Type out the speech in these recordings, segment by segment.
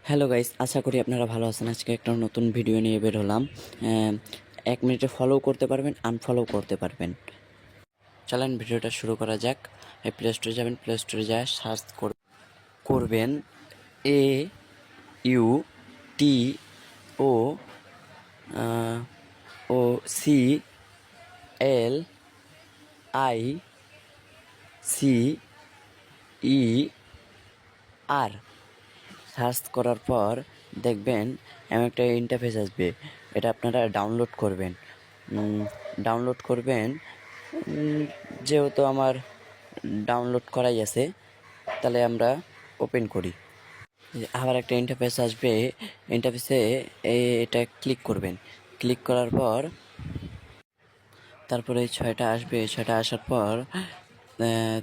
Hello guys, আশা করি আপনারা ভালো আছেন। আজকে একটা নতুন ভিডিও নিয়ে বের হলাম। 1 মিনিটে ফলো করতে পারবেন, আনফলো করতে পারবেন। চলেন ভিডিওটা শুরু করা যাক। প্লে স্টোরে যাবেন, প্লে স্টোরে যায় সার্চ করবেন AUTOCLICER। সার্চ করার পর দেখবেন এমন একটা ইন্টারফেস আসবে। এটা আপনারা ডাউনলোড করবেন। ডাউনলোড করবেন যেহেতু আমার ডাউনলোড করাই আছে, তাহলে আমরা ওপেন করি। আবার একটা ইন্টারফেস আসবে। ইন্টারফেসে এটা ক্লিক করবেন। ক্লিক করার পর তারপরে এই 6টা আসবে। 6টা আসার পর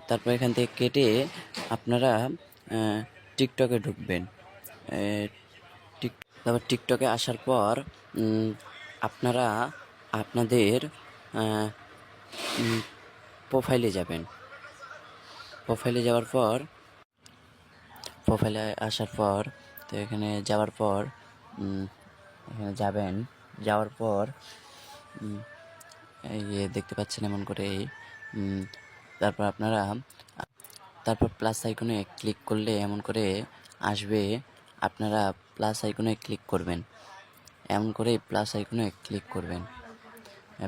তারপর এখান থেকে কেটে আপনারা টিকটকে ঢুকবেন। তারপর টিকটকে আসার পর আপনারা আপনাদের প্রোফাইলে যাবেন। প্রোফাইলে যাওয়ার পর প্রোফাইলে আসার পর তো এখানে যাওয়ার পর এখানে যাবেন। যাওয়ার পর এই যে দেখতে পাচ্ছেন এমন করে। তারপর আপনারা প্লাস আইকনে ক্লিক করলে এমন করে আসবে। আপনারা প্লাস আইকনে ক্লিক করবেন। এমন করে প্লাস আইকনে ক্লিক করবেন।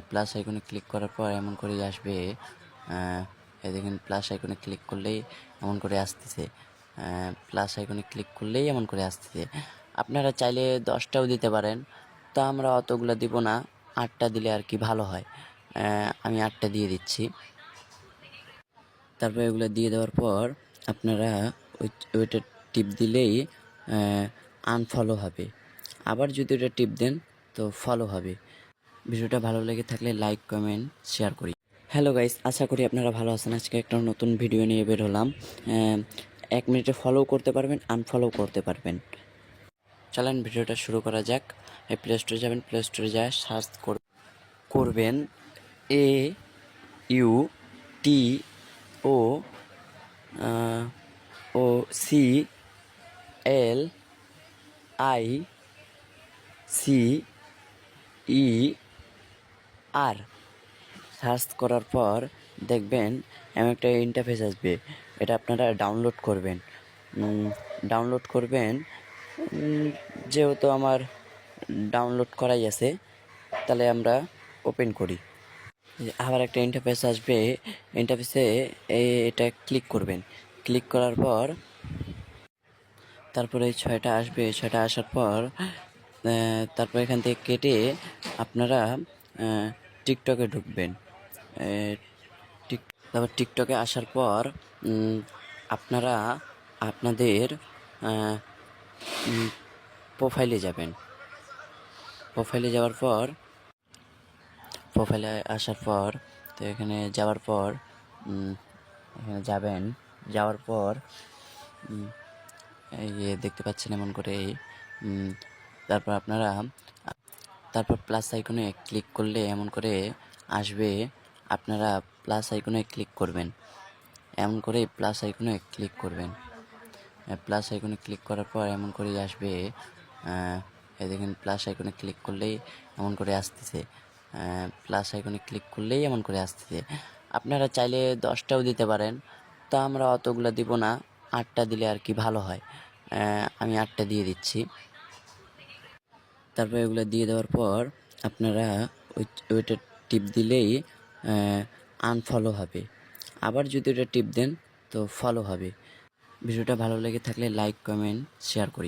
প্লাস আইকনে ক্লিক করার পর এমন করেই আসবে। এই দেখেন প্লাস আইকনে ক্লিক করলেই এমন করে আসতেছে। প্লাস আইকনে ক্লিক করলেই এমন করে আসতেছে। আপনারা চাইলে 10টাও দিতে পারেন, তা আমরা অতগুলো দিব না, 8টা দিলে আর কি ভালো হয়। আমি 8টা দিয়ে দিচ্ছি। তারপর এগুলো দিয়ে দেওয়ার পর আপনারা ওইটা টিপ দিলেই আনফলো হবে। আবার যদি ওটা টিপ দেন তো ফলো হবে। ভিডিওটা ভালো লেগে থাকলে লাইক, কমেন্ট, শেয়ার করি। হ্যালো গাইস, আশা করি আপনারা ভালো আছেন। আজকে একটা নতুন ভিডিও নিয়ে বের হলাম। 1 মিনিটে ফলো করতে পারবেন, আনফলো করতে পারবেন। চলেন ভিডিওটা শুরু করা যাক। প্লে স্টোরে যাবেন, প্লে স্টোরে যায় সার্চ করবেন AUTOCLICER। সার্চ করার পর দেখবেন এমন একটা ইন্টারফেস আসবে। এটা আপনারা ডাউনলোড করবেন। ডাউনলোড করবেন যেহেতু আমার ডাউনলোড করাই আছে, তাহলে আমরা ওপেন করি। আবার একটা ইন্টারফেস আসবে। ইন্টারফেসে এটা ক্লিক করবেন। ক্লিক করার পর তারপরে এই 6টা আসবে। 6টা আসার পর তারপর এখান থেকে কেটে আপনারা টিকটকে ঢুকবেন। তারপর টিকটকে আসার পর আপনারা আপনাদের প্রোফাইলে যাবেন। প্রোফাইলে যাওয়ার পর প্রোফাইলে আসার পর তো এখানে যাওয়ার পর এখানে যাবেন। যাওয়ার পর এই যে দেখতে পাচ্ছেন এমন করে। তারপর আপনারা প্লাস আইকনে ক্লিক করলে এমন করে আসবে। আপনারা প্লাস আইকনে ক্লিক করবেন। এমন করে প্লাস আইকনে ক্লিক করবেন। প্লাস আইকনে ক্লিক করার পর এমন করেই আসবে। এই দেখেন প্লাস আইকনে ক্লিক করলেই এমন করে আসতেছে। প্লাস আইকনে ক্লিক করলেই এমন করে আসতেছে। আপনারা চাইলে 10টাও দিতে পারেন, তা আমরা অতগুলো দিব না, 8টা দিলে আর কি ভালো হয়। আমি 8টা দিয়ে দিচ্ছি। তারপর এগুলো দিয়ে দেওয়ার পর আপনারা ওইটা টিপ দিলেই আনফলো হবে। আবার যদি ওটা টিপ দেন তো ফলো হবে। ভিডিওটা ভালো লেগে থাকলে লাইক, কমেন্ট, শেয়ার করি।